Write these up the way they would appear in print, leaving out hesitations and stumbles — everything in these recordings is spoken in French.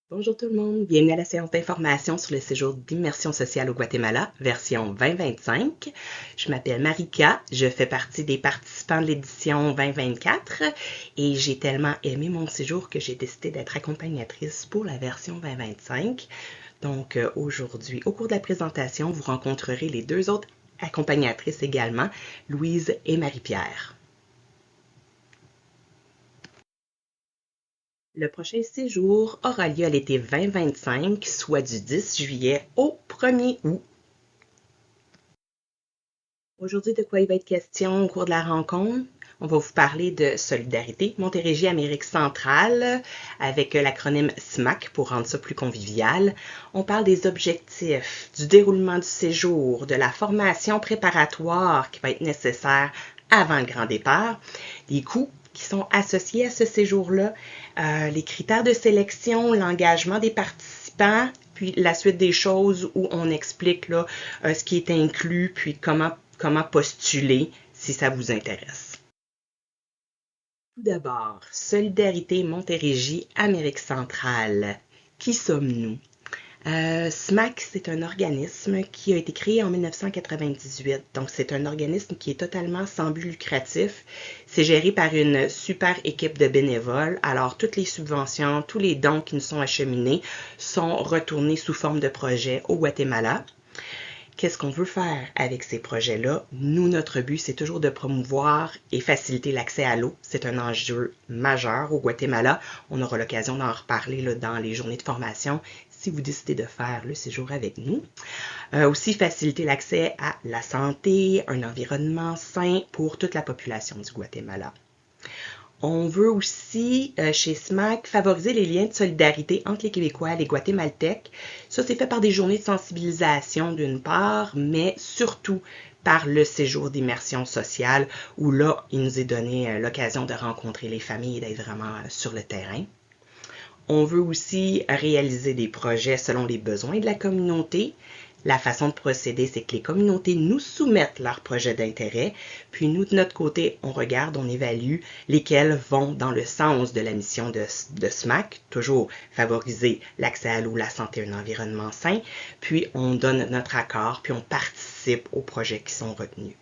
Bonjour tout le monde, bienvenue à la séance d'information sur le séjour d'immersion sociale au Guatemala, version 2025. Je m'appelle Marika, je fais partie des participants de l'édition 2024 et j'ai tellement aimé mon séjour que j'ai décidé d'être accompagnatrice pour la version 2025. Donc aujourd'hui, au cours de la présentation, vous rencontrerez les deux autres accompagnatrices également, Louise et Marie-Pierre. Le prochain séjour aura lieu à l'été 2025, soit du 10 juillet au 1er août. Aujourd'hui, de quoi il va être question au cours de la rencontre? On va vous parler de Solidarité Montérégie Amérique centrale avec l'acronyme SMAC pour rendre ça plus convivial. On parle des objectifs, du déroulement du séjour, de la formation préparatoire qui va être nécessaire avant le grand départ, des coûts qui sont associés à ce séjour-là, les critères de sélection, l'engagement des participants, puis la suite des choses où on explique là, ce qui est inclus, puis comment postuler si ça vous intéresse. Tout d'abord, Solidarité Montérégie Amérique centrale. Qui sommes-nous? SMAC, c'est un organisme qui a été créé en 1998. Donc, c'est un organisme qui est totalement sans but lucratif. C'est géré par une super équipe de bénévoles. Alors, toutes les subventions, tous les dons qui nous sont acheminés sont retournés sous forme de projets au Guatemala. Qu'est-ce qu'on veut faire avec ces projets-là? Nous, notre but, c'est toujours de promouvoir et faciliter l'accès à l'eau. C'est un enjeu majeur au Guatemala. On aura l'occasion d'en reparler là, dans les journées de formation si vous décidez de faire le séjour avec nous. Aussi faciliter l'accès à la santé, un environnement sain pour toute la population du Guatemala. On veut aussi, chez SMAC, favoriser les liens de solidarité entre les Québécois et les Guatémaltèques. Ça, c'est fait par des journées de sensibilisation d'une part, mais surtout par le séjour d'immersion sociale où là, il nous est donné l'occasion de rencontrer les familles et d'être vraiment sur le terrain. On veut aussi réaliser des projets selon les besoins de la communauté. La façon de procéder, c'est que les communautés nous soumettent leurs projets d'intérêt, puis nous, de notre côté, on regarde, on évalue lesquels vont dans le sens de la mission de SMAC, toujours favoriser l'accès à l'eau, la santé et un environnement sain, puis on donne notre accord, puis on participe aux projets qui sont retenus.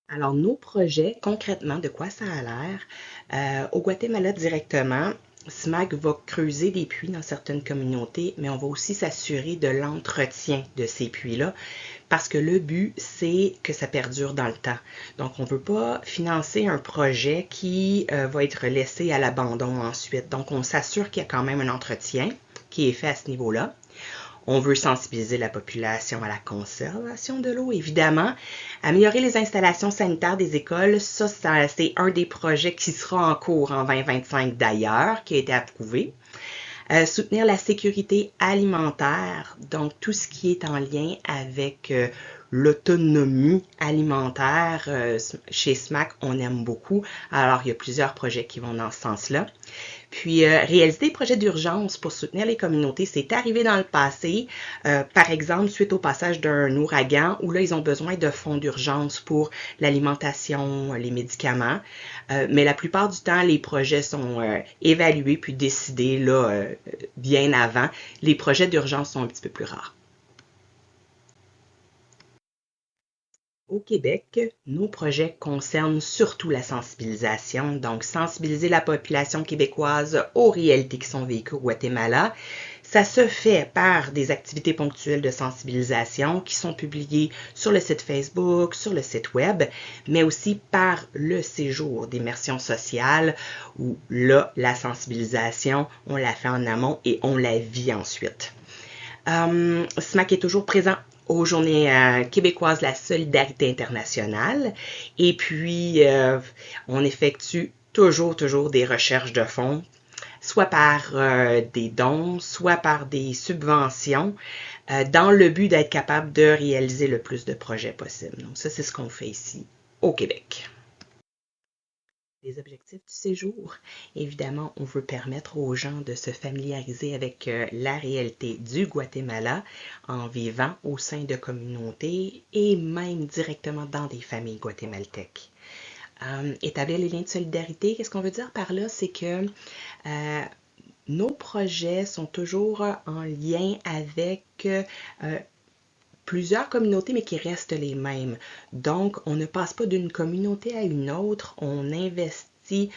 Alors, nos projets, concrètement, de quoi ça a l'air? Au Guatemala directement, SMAC va creuser des puits dans certaines communautés, mais on va aussi s'assurer de l'entretien de ces puits-là, parce que le but, c'est que ça perdure dans le temps. Donc, on ne veut pas financer un projet qui va être laissé à l'abandon ensuite. Donc, on s'assure qu'il y a quand même un entretien qui est fait à ce niveau-là. On veut sensibiliser la population à la conservation de l'eau, évidemment. Améliorer les installations sanitaires des écoles, ça c'est un des projets qui sera en cours en 2025 d'ailleurs, qui a été approuvé. Soutenir la sécurité alimentaire, donc tout ce qui est en lien avec l'autonomie alimentaire. Chez SMAC, on aime beaucoup. Alors, il y a plusieurs projets qui vont dans ce sens-là. Puis, réaliser des projets d'urgence pour soutenir les communautés, c'est arrivé dans le passé, par exemple, suite au passage d'un ouragan, où là, ils ont besoin de fonds d'urgence pour l'alimentation, les médicaments. Mais la plupart du temps, les projets sont évalués puis décidés là, bien avant. Les projets d'urgence sont un petit peu plus rares. Au Québec, nos projets concernent surtout la sensibilisation, donc sensibiliser la population québécoise aux réalités qui sont vécues au Guatemala. Ça se fait par des activités ponctuelles de sensibilisation qui sont publiées sur le site Facebook, sur le site web, mais aussi par le séjour d'immersion sociale où là, la sensibilisation, on la fait en amont et on la vit ensuite. SMAC est toujours présent aux Journées québécoises de la solidarité internationale. Et puis, on effectue toujours des recherches de fonds, soit par des dons, soit par des subventions, dans le but d'être capable de réaliser le plus de projets possible. Donc ça, c'est ce qu'on fait ici au Québec. Les objectifs du séjour. Évidemment, on veut permettre aux gens de se familiariser avec la réalité du Guatemala en vivant au sein de communautés et même directement dans des familles guatémaltèques. Établir les liens de solidarité, qu'est-ce qu'on veut dire par là? C'est que nos projets sont toujours en lien avec plusieurs communautés, mais qui restent les mêmes. Donc, on ne passe pas d'une communauté à une autre, on investit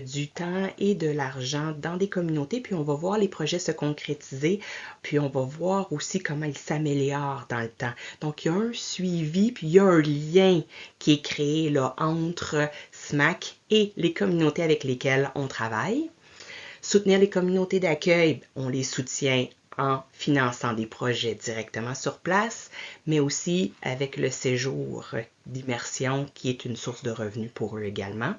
du temps et de l'argent dans des communautés, puis on va voir les projets se concrétiser, puis on va voir aussi comment ils s'améliorent dans le temps. Donc, il y a un suivi, puis il y a un lien qui est créé là, entre SMAC et les communautés avec lesquelles on travaille. Soutenir les communautés d'accueil, on les soutient en finançant des projets directement sur place, mais aussi avec le séjour d'immersion qui est une source de revenus pour eux également.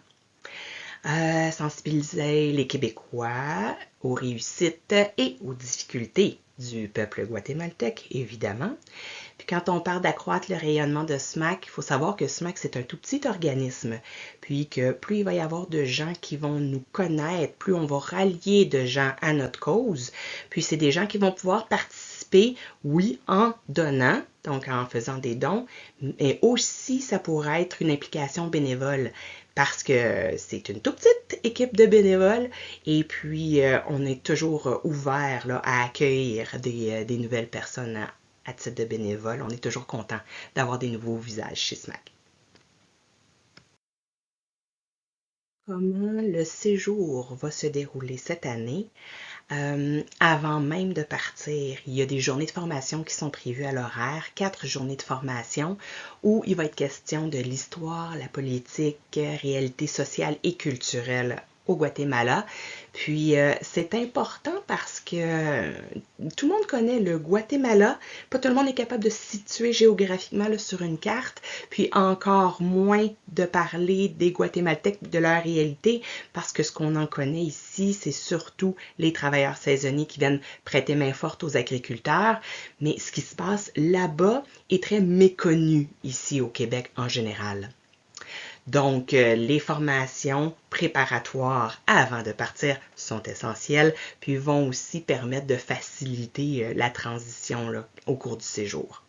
Sensibiliser les Québécois aux réussites et aux difficultés du peuple guatémaltèque, évidemment. Puis quand on parle d'accroître le rayonnement de SMAC, il faut savoir que SMAC, c'est un tout petit organisme. Puis que plus il va y avoir de gens qui vont nous connaître, plus on va rallier de gens à notre cause. Puis c'est des gens qui vont pouvoir participer, oui, en donnant, donc en faisant des dons, mais aussi ça pourrait être une implication bénévole parce que c'est une toute petite équipe de bénévoles et puis on est toujours ouvert là, à accueillir des nouvelles personnes à titre de bénévole. On est toujours content d'avoir des nouveaux visages chez SMAC. Comment le séjour va se dérouler cette année? Avant même de partir, il y a des journées de formation qui sont prévues à l'horaire, 4 journées de formation où il va être question de l'histoire, la politique, réalité sociale et culturelle au Guatemala. Puis c'est important parce que tout le monde connaît le Guatemala, pas tout le monde est capable de se situer géographiquement là, sur une carte, puis encore moins de parler des Guatémaltèques, de leur réalité, parce que ce qu'on en connaît ici, c'est surtout les travailleurs saisonniers qui viennent prêter main forte aux agriculteurs, mais ce qui se passe là-bas est très méconnu ici au Québec en général. Donc, les formations préparatoires avant de partir sont essentielles, puis vont aussi permettre de faciliter la transition là, au cours du séjour.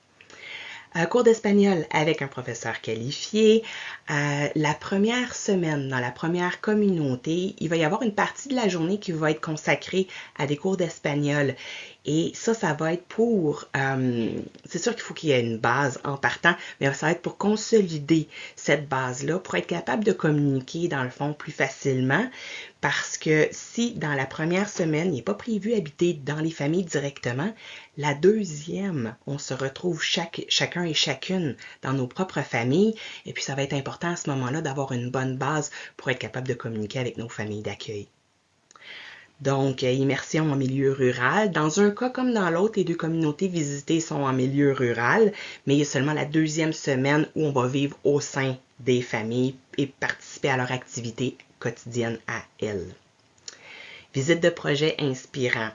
Cours d'espagnol avec un professeur qualifié. La première semaine, dans la première communauté, il va y avoir une partie de la journée qui va être consacrée à des cours d'espagnol. Et ça va être pour, c'est sûr qu'il faut qu'il y ait une base en partant, mais ça va être pour consolider cette base-là, pour être capable de communiquer dans le fond plus facilement, parce que si dans la première semaine, il n'est pas prévu habiter dans les familles directement, la deuxième, on se retrouve chacun et chacune dans nos propres familles, et puis ça va être important à ce moment-là d'avoir une bonne base pour être capable de communiquer avec nos familles d'accueil. Donc, immersion en milieu rural. Dans un cas comme dans l'autre, les deux communautés visitées sont en milieu rural, mais il y a seulement la deuxième semaine où on va vivre au sein des familles et participer à leur activité quotidienne à elles. Visite de projet inspirant.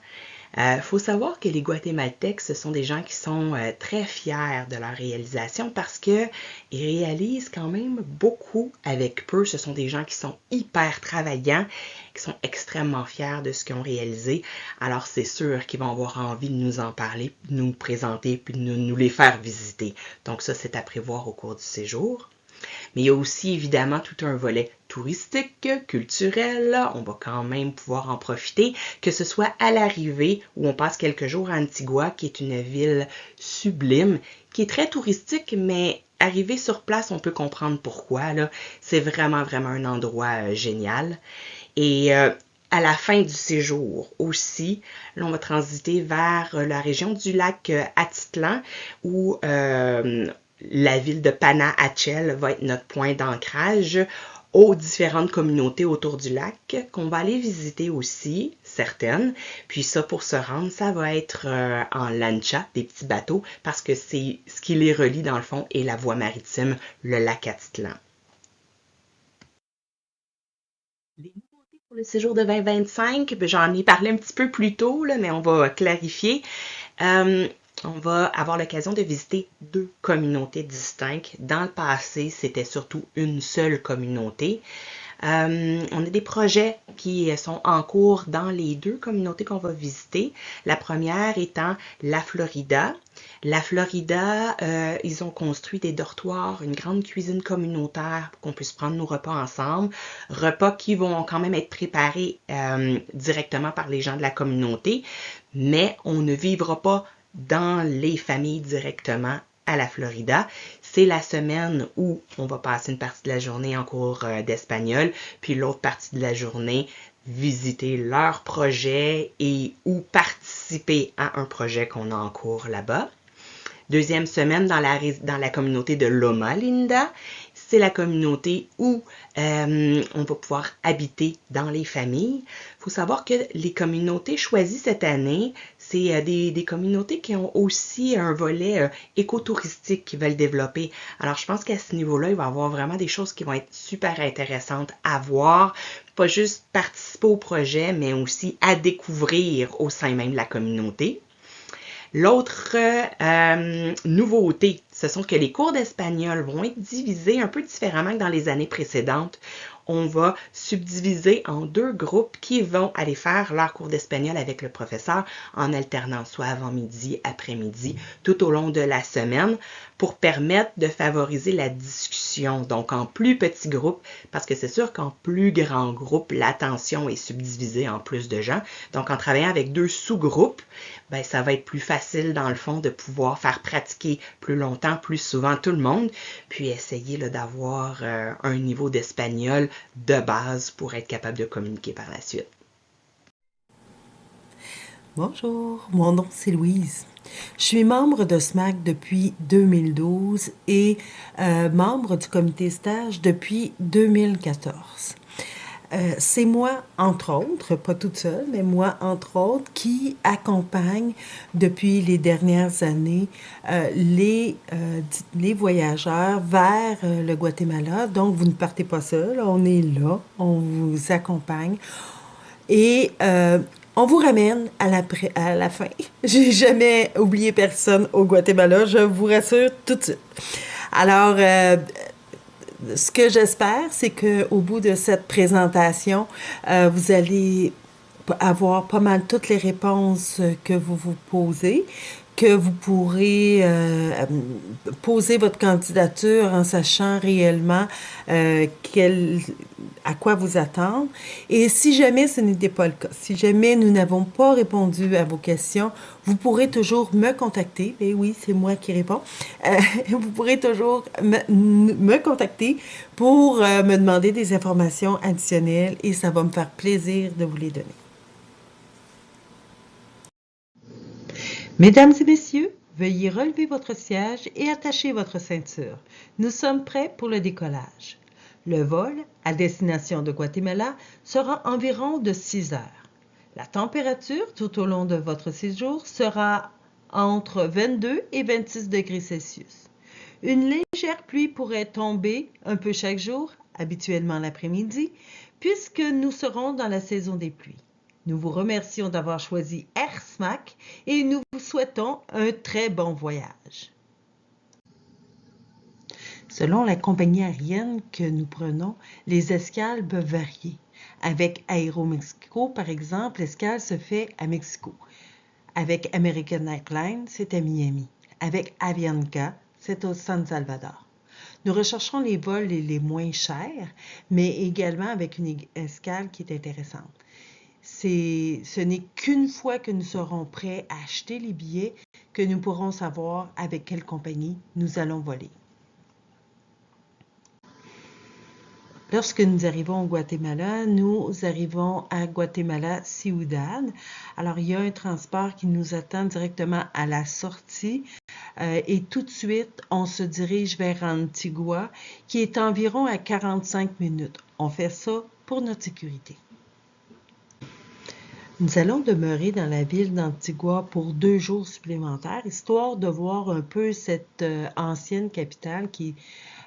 Faut savoir que les Guatémaltèques, ce sont des gens qui sont très fiers de leur réalisation parce qu'ils réalisent quand même beaucoup avec peu. Ce sont des gens qui sont hyper travaillants, qui sont extrêmement fiers de ce qu'ils ont réalisé. Alors c'est sûr qu'ils vont avoir envie de nous en parler, de nous présenter, puis de nous les faire visiter. Donc ça, c'est à prévoir au cours du séjour. Mais il y a aussi évidemment tout un volet touristique, culturel. On va quand même pouvoir en profiter, que ce soit à l'arrivée où on passe quelques jours à Antigua, qui est une ville sublime, qui est très touristique, mais arrivé sur place, on peut comprendre pourquoi. Là. C'est vraiment, vraiment un endroit génial. Et à la fin du séjour aussi, là, on va transiter vers la région du lac Atitlan, où la ville de Panajachel va être notre point d'ancrage aux différentes communautés autour du lac qu'on va aller visiter aussi, certaines. Puis ça, pour se rendre, ça va être en lancha, des petits bateaux, parce que c'est ce qui les relie dans le fond et la voie maritime, le lac Atitlan. Les nouveautés pour le séjour de 2025, j'en ai parlé un petit peu plus tôt, là, mais on va clarifier. On va avoir l'occasion de visiter 2 communautés distinctes. Dans le passé, c'était surtout une seule communauté. On a des projets qui sont en cours dans les deux communautés qu'on va visiter. La première étant la Florida. La Florida, ils ont construit des dortoirs, une grande cuisine communautaire pour qu'on puisse prendre nos repas ensemble. Repas qui vont quand même être préparés directement par les gens de la communauté, mais on ne vivra pas dans les familles directement à la Florida. C'est la semaine où on va passer une partie de la journée en cours d'espagnol, puis l'autre partie de la journée visiter leur projet et ou participer à un projet qu'on a en cours là-bas. Deuxième semaine dans la communauté de Loma Linda. C'est la communauté où on va pouvoir habiter dans les familles. Il faut savoir que les communautés choisies cette année, c'est des communautés qui ont aussi un volet écotouristique qu'ils veulent développer. Alors, je pense qu'à ce niveau-là, il va y avoir vraiment des choses qui vont être super intéressantes à voir. Pas juste participer au projet, mais aussi à découvrir au sein même de la communauté. L'autre nouveauté, ce sont que les cours d'espagnol vont être divisés un peu différemment que dans les années précédentes. On va subdiviser en deux groupes qui vont aller faire leur cours d'espagnol avec le professeur en alternant soit avant-midi, après-midi, tout au long de la semaine pour permettre de favoriser la discussion. Donc en plus petits groupes, parce que c'est sûr qu'en plus grand groupe, l'attention est subdivisée en plus de gens. Donc en travaillant avec deux sous-groupes, ben, ça va être plus facile dans le fond de pouvoir faire pratiquer plus longtemps, plus souvent tout le monde, puis essayer d'avoir un niveau d'espagnol de base pour être capable de communiquer par la suite. Bonjour, mon nom c'est Louise. Je suis membre de SMAC depuis 2012 et membre du comité stage depuis 2014. C'est moi, entre autres, pas toute seule, mais moi, entre autres, qui accompagne depuis les dernières années les voyageurs vers le Guatemala. Donc, vous ne partez pas seul, on est là, on vous accompagne. Et on vous ramène à la fin. J'ai jamais oublié personne au Guatemala, je vous rassure tout de suite. Alors, ce que j'espère, c'est qu'au bout de cette présentation, vous allez avoir pas mal toutes les réponses que vous vous posez, que vous pourrez poser votre candidature en sachant réellement à quoi vous attendre. Et si jamais ce n'était pas le cas, si jamais nous n'avons pas répondu à vos questions, vous pourrez toujours me contacter. Et oui, c'est moi qui réponds. Vous pourrez toujours me contacter pour me demander des informations additionnelles et ça va me faire plaisir de vous les donner. Mesdames et messieurs, veuillez relever votre siège et attacher votre ceinture. Nous sommes prêts pour le décollage. Le vol, à destination de Guatemala, sera environ de 6 heures. La température tout au long de votre séjour sera entre 22 et 26 degrés Celsius. Une légère pluie pourrait tomber un peu chaque jour, habituellement l'après-midi, puisque nous serons dans la saison des pluies. Nous vous remercions d'avoir choisi Air SMAC et nous vous souhaitons un très bon voyage. Selon la compagnie aérienne que nous prenons, les escales peuvent varier. Avec Aeromexico, par exemple, l'escale se fait à Mexico. Avec American Airlines, c'est à Miami. Avec Avianca, c'est au San Salvador. Nous recherchons les vols les moins chers, mais également avec une escale qui est intéressante. Ce n'est qu'une fois que nous serons prêts à acheter les billets que nous pourrons savoir avec quelle compagnie nous allons voler. Lorsque nous arrivons au Guatemala, nous arrivons à Guatemala Ciudad. Alors, il y a un transport qui nous attend directement à la sortie et tout de suite, on se dirige vers Antigua, qui est environ à 45 minutes. On fait ça pour notre sécurité. Nous allons demeurer dans la ville d'Antigua pour 2 jours supplémentaires, histoire de voir un peu cette ancienne capitale qui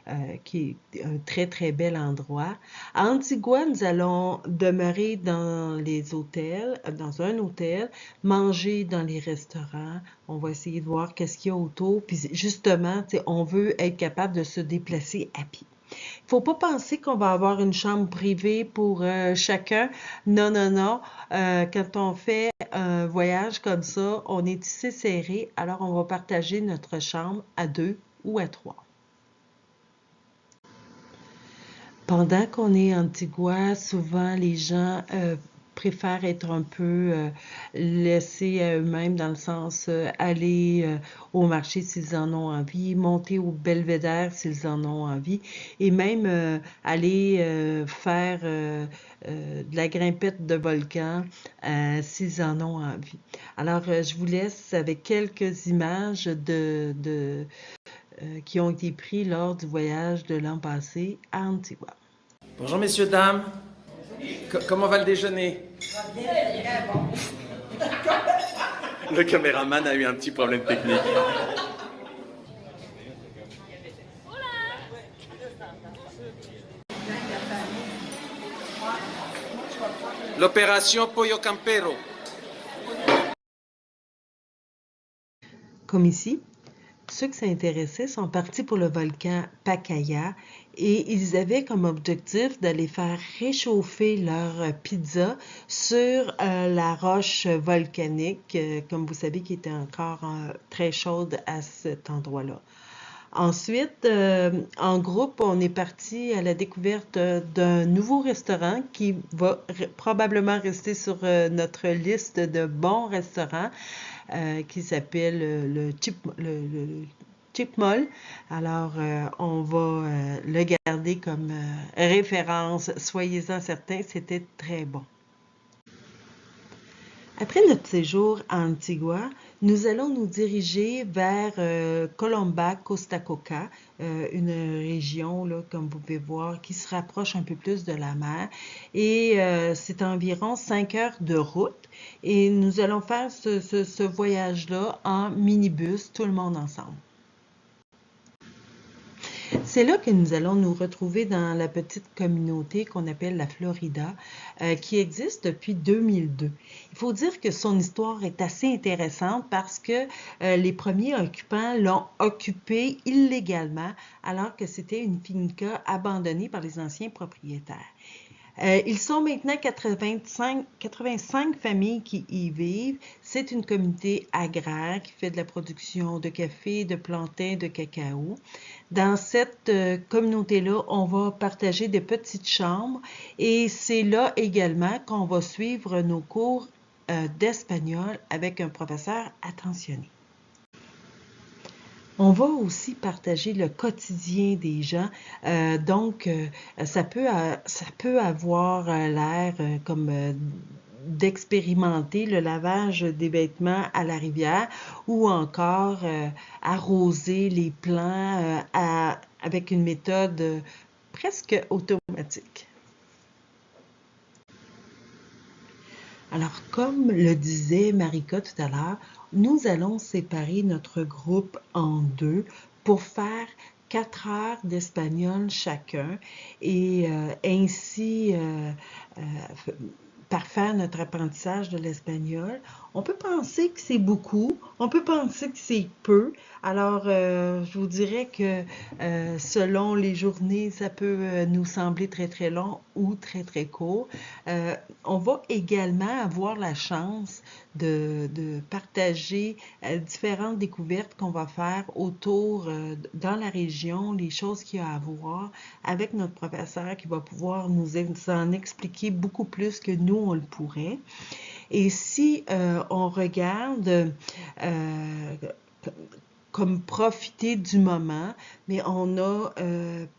est un très, très bel endroit. À Antigua, nous allons demeurer dans un hôtel, manger dans les restaurants. On va essayer de voir qu'est-ce qu'il y a autour. Puis justement, on veut être capable de se déplacer à pied. Il faut pas penser qu'on va avoir une chambre privée pour chacun. Non, non, non. Quand on fait un voyage comme ça, on est tissé serré, alors on va partager notre chambre à 2 ou à 3. Pendant qu'on est à Antigua, souvent les gens préfèrent être un peu laissés à eux-mêmes, dans le sens aller au marché s'ils en ont envie, monter au belvédère s'ils en ont envie, et même aller faire de la grimpette de volcan s'ils en ont envie. Alors, je vous laisse avec quelques images qui ont été prises lors du voyage de l'an passé à Antigua. Bonjour messieurs, dames. Comment va le déjeuner? Le caméraman a eu un petit problème technique. L'opération Pollo Campero. Comme ici, ceux qui s'intéressaient sont partis pour le volcan Pacaya et ils avaient comme objectif d'aller faire réchauffer leur pizza sur la roche volcanique, comme vous savez, qui était encore très chaude à cet endroit-là. Ensuite, en groupe, on est parti à la découverte d'un nouveau restaurant qui va probablement rester sur notre liste de bons restaurants, qui s'appelle le Chip Mall. Alors, on va le garder comme référence. Soyez-en certains, c'était très bon. Après notre séjour à Antigua, nous allons nous diriger vers Colomba, Costa Coca, une région, là, comme vous pouvez voir, qui se rapproche un peu plus de la mer. Et c'est environ 5 heures de route. Et nous allons faire ce voyage-là en minibus, tout le monde ensemble. C'est là que nous allons nous retrouver dans la petite communauté qu'on appelle la Florida, qui existe depuis 2002. Il faut dire que son histoire est assez intéressante parce que les premiers occupants l'ont occupée illégalement alors que c'était une finca abandonnée par les anciens propriétaires. Ils sont maintenant 85 familles qui y vivent. C'est une communauté agraire qui fait de la production de café, de plantains, de cacao. Dans cette communauté-là, on va partager des petites chambres et c'est là également qu'on va suivre nos cours d'espagnol avec un professeur attentionné. On va aussi partager le quotidien des gens, donc ça peut avoir l'air comme d'expérimenter le lavage des vêtements à la rivière ou encore arroser les plants avec une méthode presque automatique. Alors, comme le disait Marika tout à l'heure, nous allons séparer notre groupe en deux pour faire 4 heures d'espagnol chacun et ainsi parfaire notre apprentissage de l'espagnol. On peut penser que c'est beaucoup, on peut penser que c'est peu. Alors, je vous dirais que selon les journées, ça peut nous sembler très, très long ou très, très court. On va également avoir la chance de partager différentes découvertes qu'on va faire autour dans la région, les choses qu'il y a à voir avec notre professeur qui va pouvoir nous en expliquer beaucoup plus que nous, on le pourrait. Et si on regarde comme profiter du moment, mais on a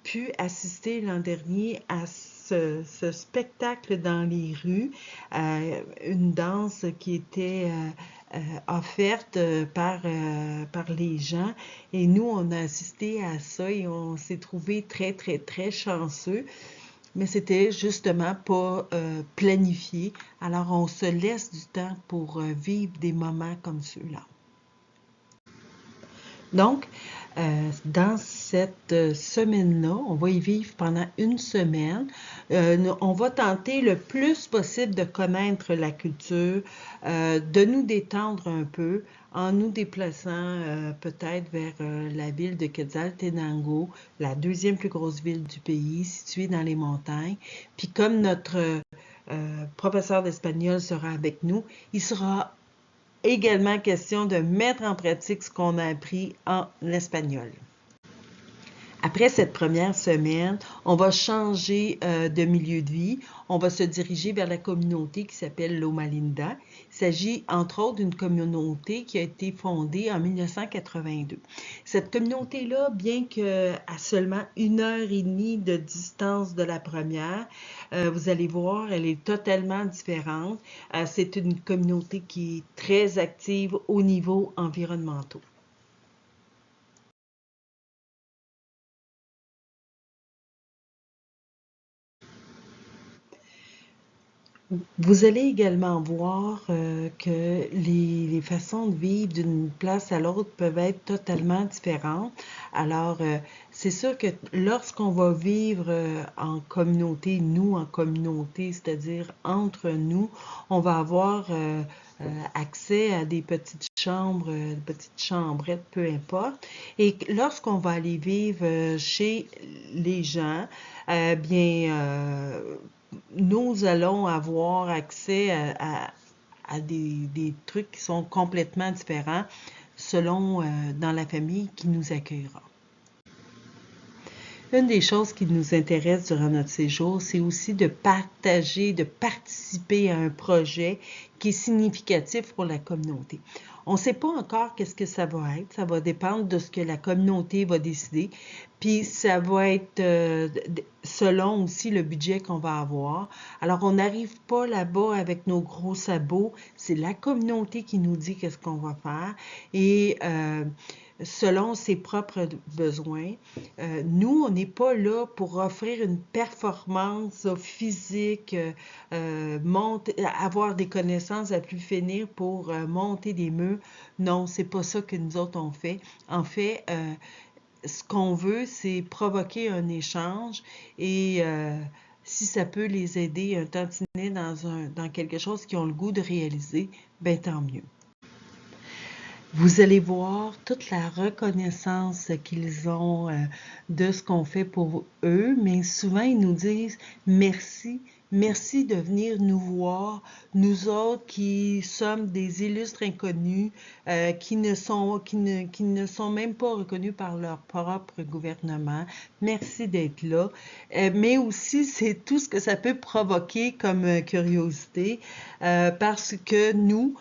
pu assister l'an dernier à ce spectacle dans les rues, une danse qui était offerte par les gens. Et nous, on a assisté à ça et on s'est trouvé très, très, très chanceux. Mais c'était justement pas planifié. Alors, on se laisse du temps pour vivre des moments comme ceux-là. Donc, Dans cette semaine-là, on va y vivre pendant une semaine. On va tenter le plus possible de connaître la culture, de nous détendre un peu en nous déplaçant peut-être vers la ville de Quetzaltenango, la deuxième plus grosse ville du pays, située dans les montagnes. Puis comme notre professeur d'espagnol sera avec nous, il sera également question de mettre en pratique ce qu'on a appris en espagnol. Après cette première semaine, on va changer de milieu de vie. On va se diriger vers la communauté qui s'appelle Loma Linda. Il s'agit entre autres d'une communauté qui a été fondée en 1982. Cette communauté-là, bien qu'à seulement 1 heure et demie de distance de la première, vous allez voir, elle est totalement différente. C'est une communauté qui est très active au niveau environnemental. Vous allez également voir que les façons de vivre d'une place à l'autre peuvent être totalement différentes. Alors, c'est sûr que lorsqu'on va vivre en communauté, nous en communauté, c'est-à-dire entre nous, on va avoir accès à des petites chambres, des petites chambrettes, peu importe. Et lorsqu'on va aller vivre chez les gens, nous allons avoir accès à des trucs qui sont complètement différents selon dans la famille qui nous accueillera. Une des choses qui nous intéresse durant notre séjour, c'est aussi de partager, de participer à un projet qui est significatif pour la communauté. On ne sait pas encore qu'est-ce que ça va être. Ça va dépendre de ce que la communauté va décider. Puis ça va être selon aussi le budget qu'on va avoir. Alors, on n'arrive pas là-bas avec nos gros sabots. C'est la communauté qui nous dit qu'est-ce qu'on va faire. Et selon ses propres besoins. Nous, on n'est pas là pour offrir une performance physique, avoir des connaissances à plus finir pour monter des murs. Non, c'est pas ça que nous autres on fait. En fait, ce qu'on veut, c'est provoquer un échange et si ça peut les aider un tantinet dans quelque chose qu'ils ont le goût de réaliser, ben tant mieux. Vous allez voir toute la reconnaissance qu'ils ont de ce qu'on fait pour eux, mais souvent ils nous disent merci, merci de venir nous voir, nous autres qui sommes des illustres inconnus, qui ne sont même pas reconnus par leur propre gouvernement. Merci d'être là. Mais aussi, c'est tout ce que ça peut provoquer comme curiosité, parce que nous,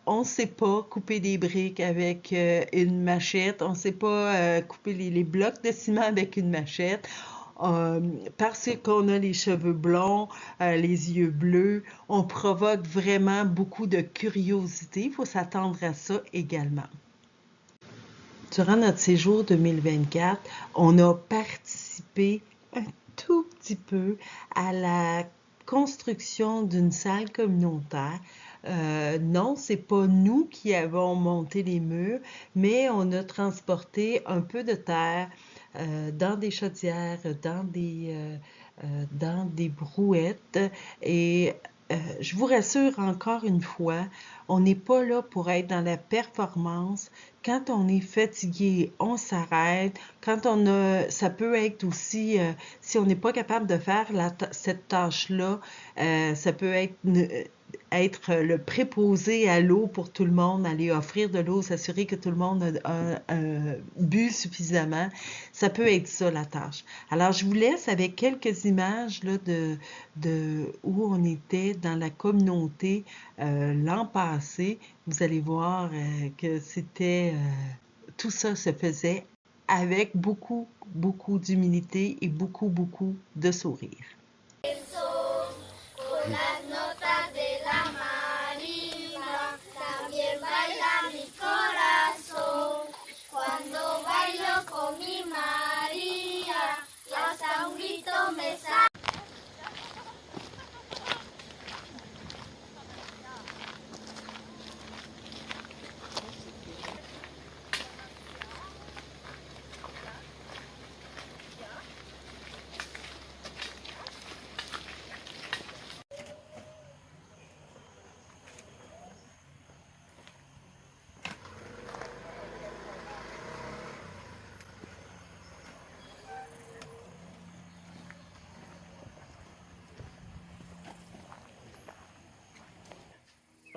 on ne sait pas couper des briques avec une machette, on ne sait pas couper les blocs de ciment avec une machette. Parce qu'on a les cheveux blonds, les yeux bleus, on provoque vraiment beaucoup de curiosité. Il faut s'attendre à ça également. Durant notre séjour 2024, on a participé un tout petit peu à la construction d'une salle communautaire. Non, c'est pas nous qui avons monté les murs, mais on a transporté un peu de terre dans des chaudières, dans des brouettes. Et je vous rassure encore une fois, on n'est pas là pour être dans la performance. Quand on est fatigué, on s'arrête. Ça peut être aussi, si on n'est pas capable de faire cette tâche-là, ça peut être le préposé à l'eau pour tout le monde, aller offrir de l'eau, s'assurer que tout le monde a bu suffisamment. Ça peut être ça la tâche. Alors, je vous laisse avec quelques images là, de où on était dans la communauté l'an passé. Vous allez voir que tout ça se faisait avec beaucoup, beaucoup d'humilité et beaucoup, beaucoup de sourire.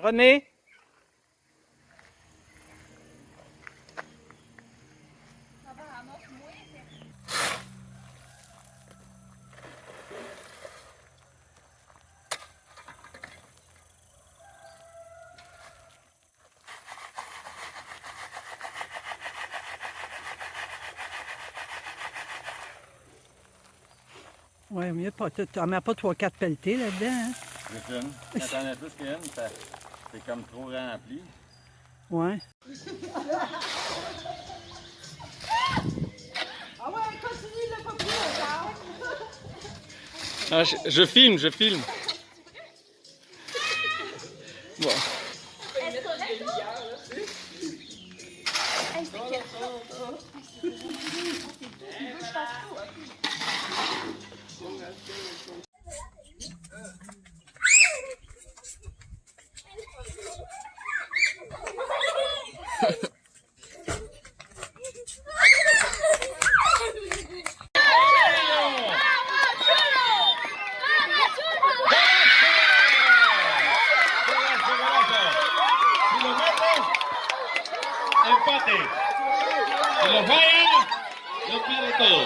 René? Oui, mieux pas. Tu n'en mets pas 3-4 pelletés là-dedans, hein? Juste une. Quand t'en as plus qu'une, c'est comme trop rempli. Ouais. Ah ouais, continue le papier encore. Ah, je filme. Bon. Empate. Si lo fallan, lo pierde todo.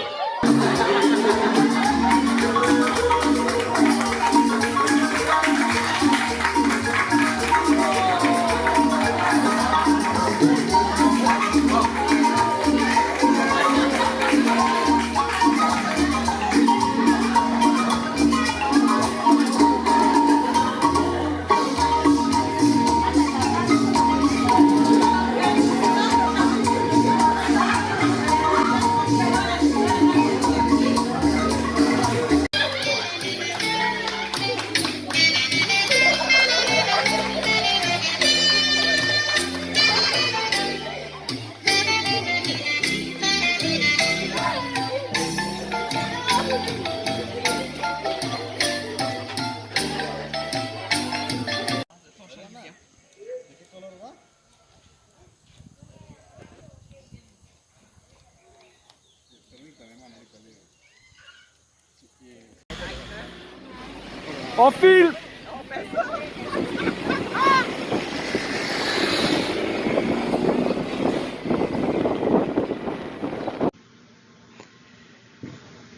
On filme!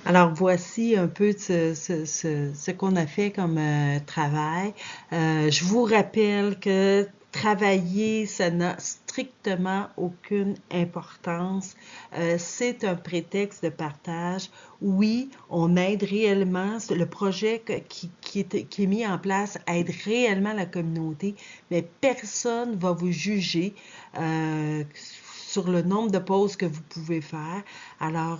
Alors, voici un peu ce qu'on a fait comme travail. Je vous rappelle que travailler, ça n'a strictement aucune importance. C'est un prétexte de partage. Oui, on aide réellement, le projet qui est mis en place aide réellement la communauté, mais personne ne va vous juger sur le nombre de pauses que vous pouvez faire. Alors,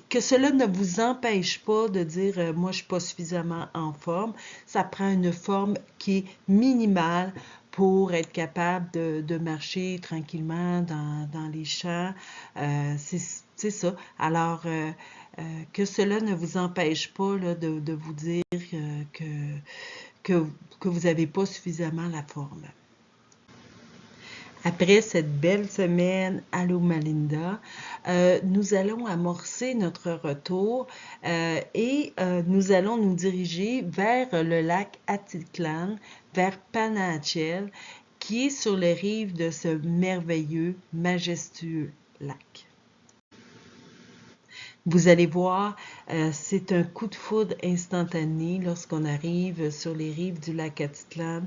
que cela ne vous empêche pas de dire moi je suis pas suffisamment en forme. Ça prend une forme qui est minimale pour être capable de marcher tranquillement dans les champs. C'est ça. Alors, que cela ne vous empêche pas là, de vous dire que vous n'avez pas suffisamment la forme. Après cette belle semaine à Loma Linda, nous allons amorcer notre retour et nous allons nous diriger vers le lac Atitlan, vers Panajachel, qui est sur les rives de ce merveilleux, majestueux lac. Vous allez voir, c'est un coup de foudre instantané lorsqu'on arrive sur les rives du lac Atitlan.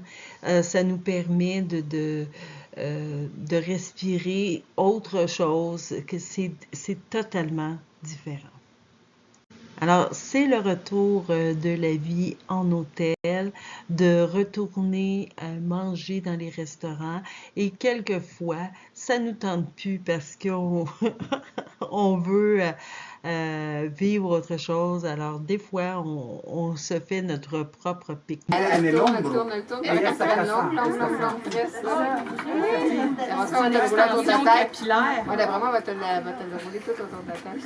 Ça nous permet de respirer autre chose, que c'est totalement différent. Alors, c'est le retour de la vie en hôtel, de retourner manger dans les restaurants et quelquefois, ça nous tente plus parce qu'on on veut vivre autre chose. Alors, des fois, on se fait notre propre pique-nique. Elle tourne. Elle reste longue. On va te rouler autour de la tête. Ouais, d'après moi, on va te le rouler tout autour de la tête.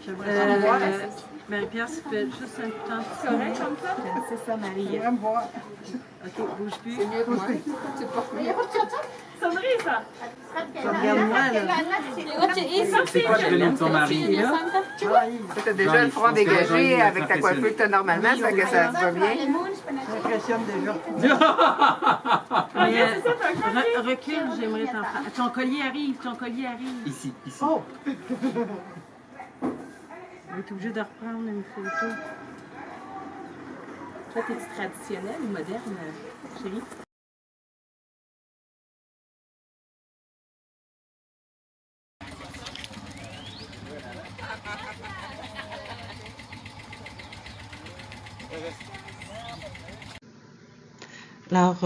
J'aimerais voir. Marie-Pierre, ça fait juste un temps. C'est correct comme ça? C'est ça, Marie. J'aimerais me voir. OK, bouge plus. C'est mieux que moi. Tu te portes mieux. Sonnerie, ça. Regarde-moi, là. C'est quoi le nom de ton mari? T'as déjà le front dégagé avec ta coiffure que t'as normalement, ça fait que ça te va bien. Ça impressionne déjà. Mais, recule, j'aimerais t'en faire. Ton collier arrive, ton collier arrive. Ici, ici. Oh! On est obligé de reprendre une photo. Toi, t'es-tu traditionnelle ou moderne, chérie? Alors,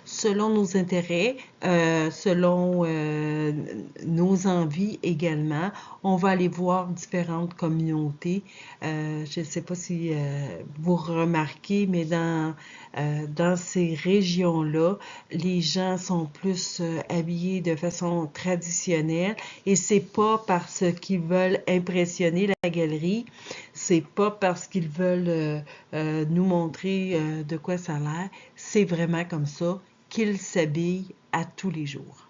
selon nos intérêts, selon nos envies également, on va aller voir différentes communautés. Je ne sais pas si vous remarquez, mais dans ces régions-là, les gens sont plus habillés de façon traditionnelle et c'est pas parce qu'ils veulent impressionner la galerie, c'est pas parce qu'ils veulent nous montrer de quoi ça a l'air, c'est vraiment comme ça qu'ils s'habillent à tous les jours.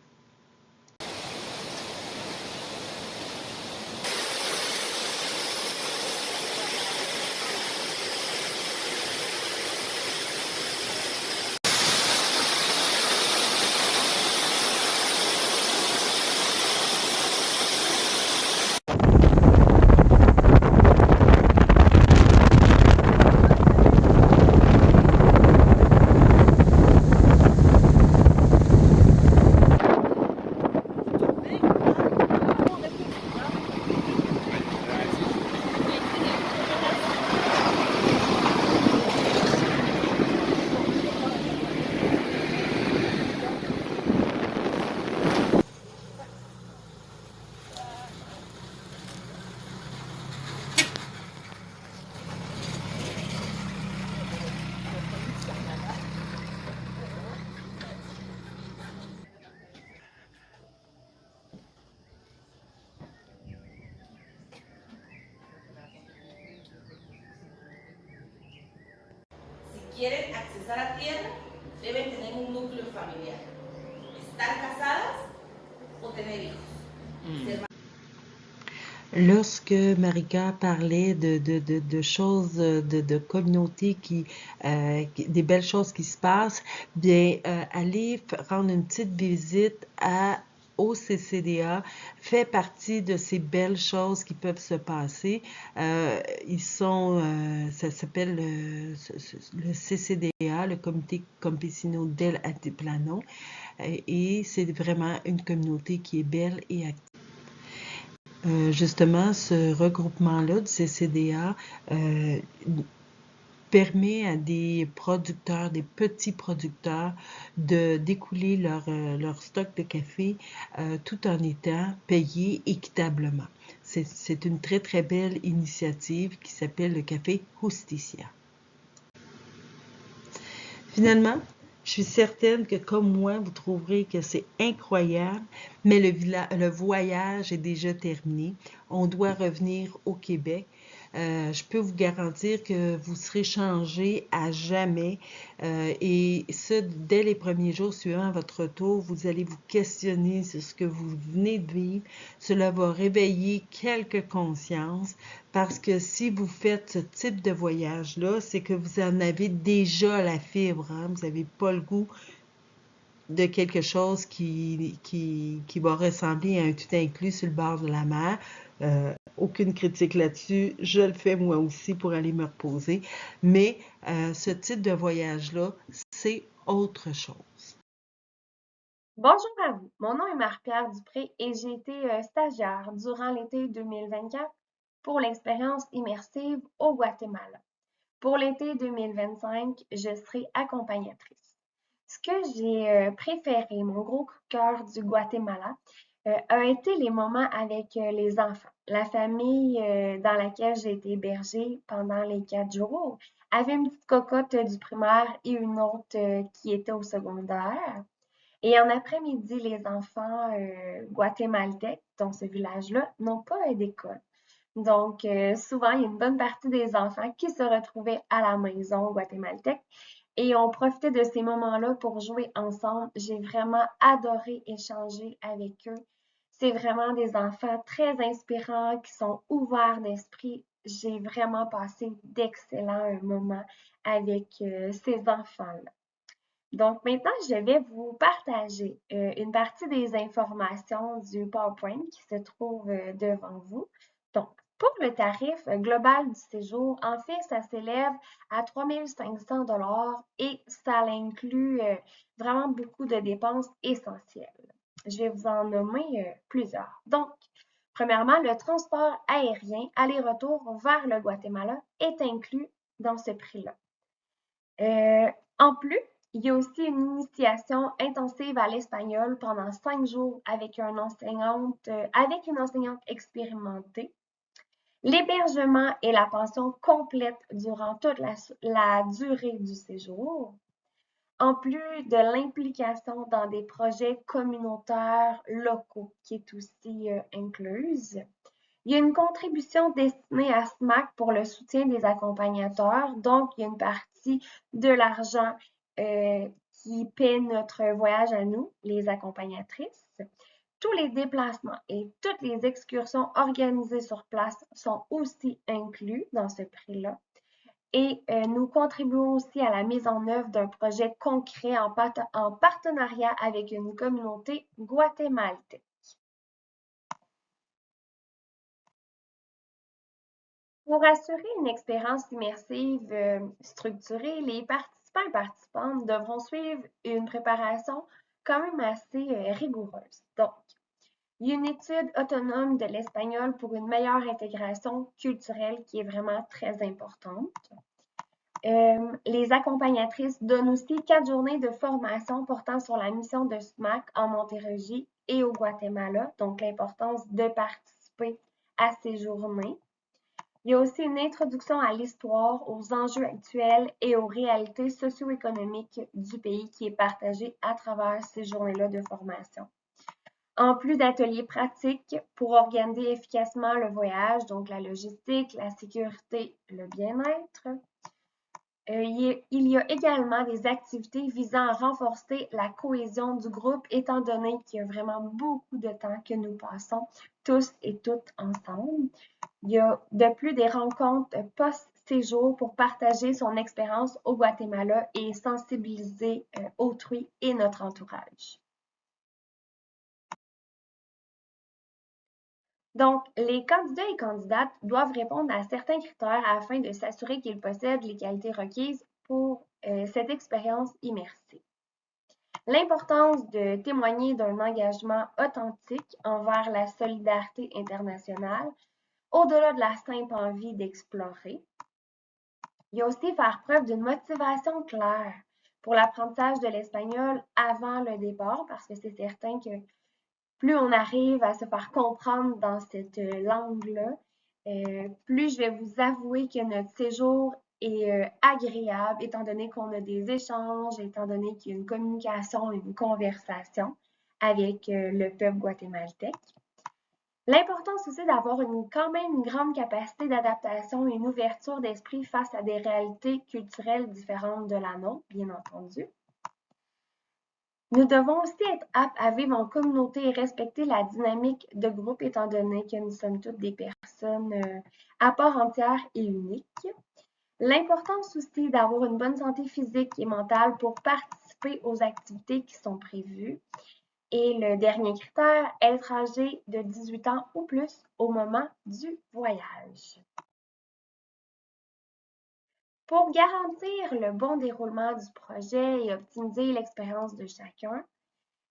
Quieren accesar a tierra, deben tener un núcleo familiar. Estar casadas o tener hijos. Lorsque Marika parlait de choses, de communautés des belles choses qui se passent, bien, aller rendre une petite visite au CCDA fait partie de ces belles choses qui peuvent se passer. Ça s'appelle le CCDA, le Comité Campesino del Altiplano, et c'est vraiment une communauté qui est belle et active. Justement, ce regroupement-là du CCDA permet à des producteurs, des petits producteurs, d'écouler leur stock de café tout en étant payés équitablement. C'est une très, très belle initiative qui s'appelle le Café Justicia. Finalement, je suis certaine que comme moi, vous trouverez que c'est incroyable, mais le voyage est déjà terminé. On doit revenir au Québec. Je peux vous garantir que vous serez changé à jamais et ce, dès les premiers jours suivant votre retour, vous allez vous questionner sur ce que vous venez de vivre. Cela va réveiller quelques consciences parce que si vous faites ce type de voyage-là, c'est que vous en avez déjà la fibre, hein? Vous n'avez pas le goût de quelque chose qui va ressembler à un tout inclus sur le bord de la mer. Aucune critique là-dessus, je le fais moi aussi pour aller me reposer, mais ce type de voyage-là, c'est autre chose. Bonjour à vous, mon nom est Marie-Pierre Dupré et j'ai été stagiaire durant l'été 2024 pour l'expérience immersive au Guatemala. Pour l'été 2025, je serai accompagnatrice. Ce que j'ai préféré, mon gros coup de cœur du Guatemala, a été les moments avec les enfants. La famille dans laquelle j'ai été hébergée pendant les 4 jours avait une petite cocotte du primaire et une autre qui était au secondaire. Et en après-midi, les enfants guatémaltèques dans ce village-là n'ont pas d'école. Donc, souvent, il y a une bonne partie des enfants qui se retrouvaient à la maison guatémaltèque et on profitait de ces moments-là pour jouer ensemble. J'ai vraiment adoré échanger avec eux. C'est vraiment des enfants très inspirants qui sont ouverts d'esprit. J'ai vraiment passé d'excellents moments avec ces enfants-là. Donc maintenant, je vais vous partager une partie des informations du PowerPoint qui se trouve devant vous. Donc, pour le tarif global du séjour, en fait, ça s'élève à 3 500 $ et ça inclut vraiment beaucoup de dépenses essentielles. Je vais vous en nommer plusieurs. Donc, premièrement, le transport aérien aller-retour vers le Guatemala est inclus dans ce prix-là. En plus, il y a aussi une initiation intensive à l'espagnol pendant 5 jours avec une enseignante expérimentée. L'hébergement et la pension complète durant toute la durée du séjour. En plus de l'implication dans des projets communautaires locaux qui est aussi incluse. Il y a une contribution destinée à SMAC pour le soutien des accompagnateurs. Donc, il y a une partie de l'argent qui paie notre voyage à nous, les accompagnatrices. Tous les déplacements et toutes les excursions organisées sur place sont aussi inclus dans ce prix-là. Et nous contribuons aussi à la mise en œuvre d'un projet concret en partenariat avec une communauté guatémaltaise. Pour assurer une expérience immersive structurée, les participants et participantes devront suivre une préparation quand même assez rigoureuse. Donc, il y a une étude autonome de l'espagnol pour une meilleure intégration culturelle qui est vraiment très importante. Les accompagnatrices donnent aussi 4 journées de formation portant sur la mission de SMAC en Montérégie et au Guatemala, donc l'importance de participer à ces journées. Il y a aussi une introduction à l'histoire, aux enjeux actuels et aux réalités socio-économiques du pays qui est partagée à travers ces journées-là de formation. En plus d'ateliers pratiques pour organiser efficacement le voyage, donc la logistique, la sécurité, le bien-être. Il y a également des activités visant à renforcer la cohésion du groupe, étant donné qu'il y a vraiment beaucoup de temps que nous passons tous et toutes ensemble. Il y a de plus des rencontres post-séjour pour partager son expérience au Guatemala et sensibiliser autrui et notre entourage. Donc, les candidats et candidates doivent répondre à certains critères afin de s'assurer qu'ils possèdent les qualités requises pour cette expérience immersive. L'importance de témoigner d'un engagement authentique envers la solidarité internationale, au-delà de la simple envie d'explorer. Il y a aussi faire preuve d'une motivation claire pour l'apprentissage de l'espagnol avant le départ, parce que c'est certain que plus on arrive à se faire comprendre dans cette langue-là, plus je vais vous avouer que notre séjour est agréable, étant donné qu'on a des échanges, étant donné qu'il y a une communication, une conversation avec le peuple guatémaltèque. L'importance aussi d'avoir quand même une grande capacité d'adaptation et une ouverture d'esprit face à des réalités culturelles différentes de la nôtre, bien entendu. Nous devons aussi être aptes à vivre en communauté et respecter la dynamique de groupe, étant donné que nous sommes toutes des personnes à part entière et uniques. L'importance aussi d'avoir une bonne santé physique et mentale pour participer aux activités qui sont prévues. Et le dernier critère, être âgé de 18 ans ou plus au moment du voyage. Pour garantir le bon déroulement du projet et optimiser l'expérience de chacun,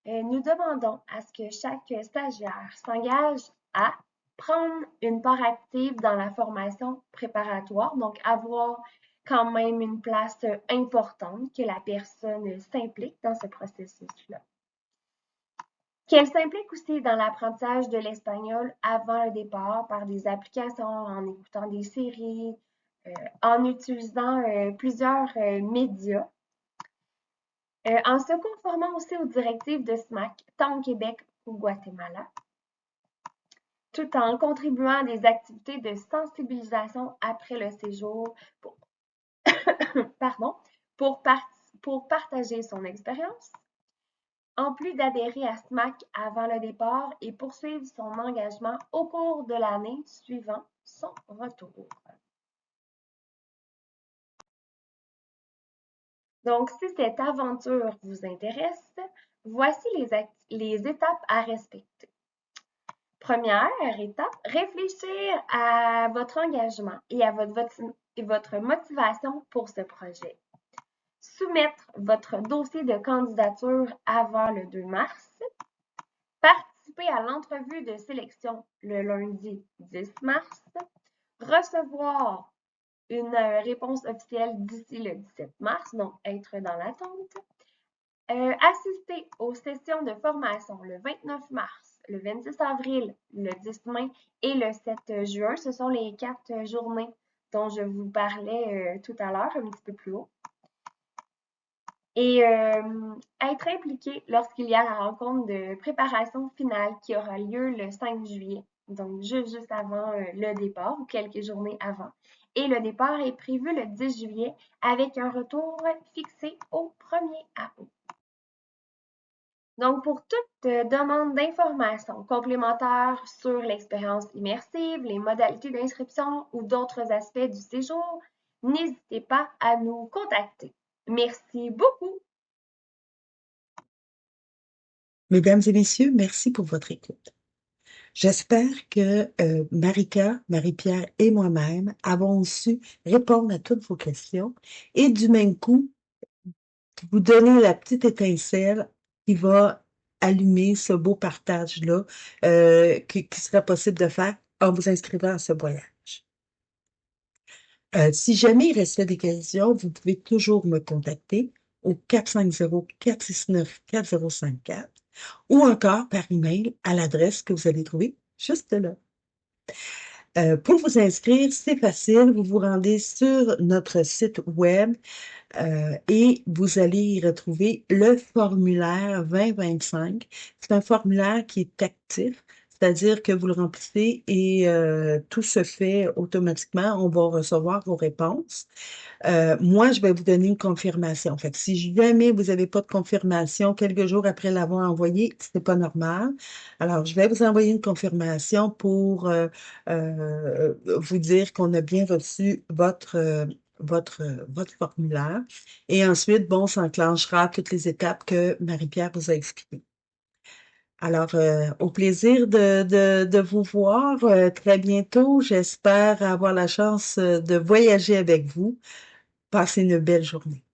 nous demandons à ce que chaque stagiaire s'engage à prendre une part active dans la formation préparatoire, donc avoir quand même une place importante, que la personne s'implique dans ce processus-là. Qu'elle s'implique aussi dans l'apprentissage de l'espagnol avant le départ par des applications, en écoutant des séries, en utilisant plusieurs médias. En se conformant aussi aux directives de SMAC, tant au Québec qu'au Guatemala, tout en contribuant à des activités de sensibilisation après le séjour pour partager son expérience, en plus d'adhérer à SMAC avant le départ et poursuivre son engagement au cours de l'année suivant son retour. Donc, si cette aventure vous intéresse, voici les étapes à respecter. Première étape, réfléchir à votre engagement et à votre motivation pour ce projet. Soumettre votre dossier de candidature avant le 2 mars. Participer à l'entrevue de sélection le lundi 10 mars. Recevoir une réponse officielle d'ici le 17 mars, donc être dans l'attente. Assister aux sessions de formation le 29 mars, le 26 avril, le 10 mai et le 7 juin. Ce sont les 4 journées dont je vous parlais tout à l'heure, un petit peu plus haut. Et être impliqué lorsqu'il y a la rencontre de préparation finale qui aura lieu le 5 juillet, donc juste avant le départ ou quelques journées avant. Et le départ est prévu le 10 juillet avec un retour fixé au 1er août. Donc, pour toute demande d'informations complémentaires sur l'expérience immersive, les modalités d'inscription ou d'autres aspects du séjour, n'hésitez pas à nous contacter. Merci beaucoup! Mesdames et messieurs, merci pour votre écoute. J'espère que Marika, Marie-Pierre et moi-même avons su répondre à toutes vos questions et du même coup, vous donner la petite étincelle qui va allumer ce beau partage-là qui sera possible de faire en vous inscrivant à ce voyage. Si jamais il restait des questions, vous pouvez toujours me contacter au 450-469-4054 ou encore par email à l'adresse que vous allez trouver juste là. Pour vous inscrire, c'est facile. Vous vous rendez sur notre site web et vous allez y retrouver le formulaire 2025. C'est un formulaire qui est actif, c'est-à-dire que vous le remplissez et tout se fait automatiquement. On va recevoir vos réponses. Moi, je vais vous donner une confirmation. Fait que si jamais vous n'avez pas de confirmation quelques jours après l'avoir envoyé, c'est pas normal. Alors, je vais vous envoyer une confirmation pour vous dire qu'on a bien reçu votre formulaire. Et ensuite, bon, s'enclenchera toutes les étapes que Marie-Pierre vous a expliquées. Alors, au plaisir de vous voir très bientôt. J'espère avoir la chance de voyager avec vous. Passez une belle journée.